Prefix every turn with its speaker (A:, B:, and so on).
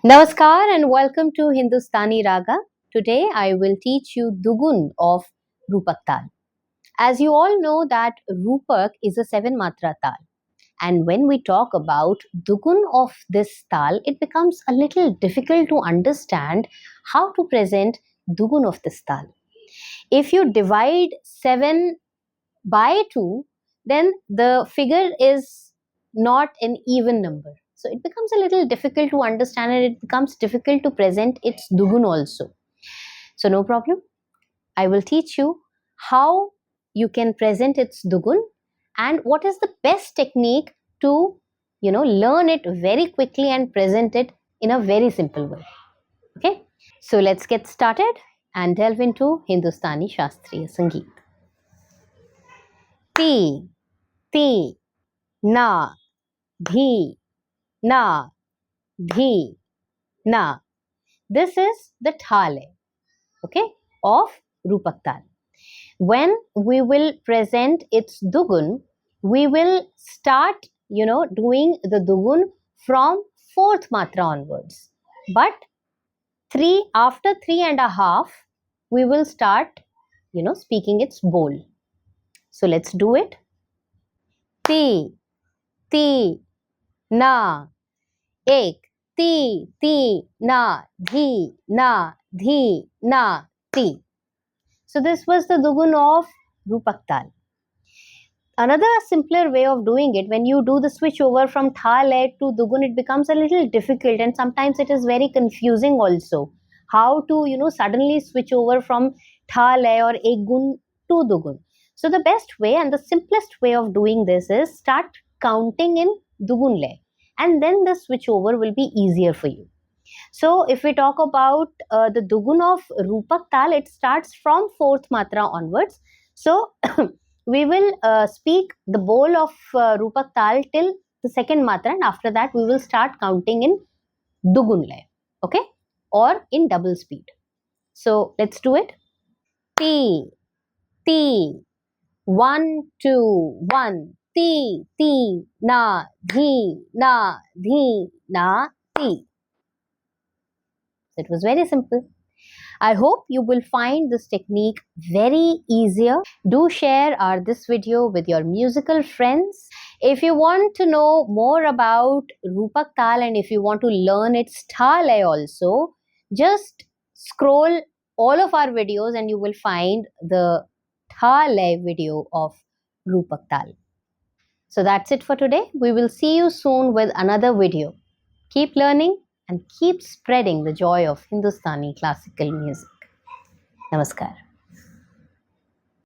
A: Namaskar and welcome to Hindustani Raga. Today I will teach you Dugun of Roopak Taal. As you all know that Roopak is a 7-matra Taal. And when we talk about Dugun of this Taal, it becomes a little difficult to understand how to present Dugun of this Taal. If you divide 7 by 2, then the figure is not an even number. So it becomes a little difficult to understand and it becomes difficult to present its dugun also. So no problem. I will teach you how you can present its dugun and what is the best technique to learn it very quickly and present it in a very simple way. Okay, so let's get started and delve into Hindustani Shastriya Sangeet. Ti, ti, na, dhi, na, dhi, na. This is the thale, okay, of Roopak Taal. When we will present its dugun, we will start, doing the dugun from 4th matra onwards. But after 3.5, we will start, speaking its bol. So let's do it. Ti, ti, na. Ek, ti, ti, na, dhi, na, dhi, na, ti. So this was the dugun of Roopak Taal. Another simpler way of doing it, when you do the switch over from Thale to dugun, it becomes a little difficult and sometimes it is very confusing also. How to, suddenly switch over from Thale or Egun to dugun. So the best way and the simplest way of doing this is start counting in dugun le. And then the switch over will be easier for you. So if we talk about the Dugun of Roopak Taal, it starts from 4th matra onwards. So we will speak the bol of Roopak Taal till the 2nd matra, and after that we will start counting in Dugun lay, okay, or in double speed. So let's do it. Ti, ti, 1, 2, 1. Ti, ti, na, dhi, na, dhi, na, ti. It was very simple. I hope you will find this technique very easier. Do share this video with your musical friends. If you want to know more about Roopak Taal and if you want to learn its Thale also, just scroll all of our videos and you will find the Thale video of Roopak Taal. So that's it for today. We will see you soon with another video. Keep learning and keep spreading the joy of Hindustani classical music. Namaskar.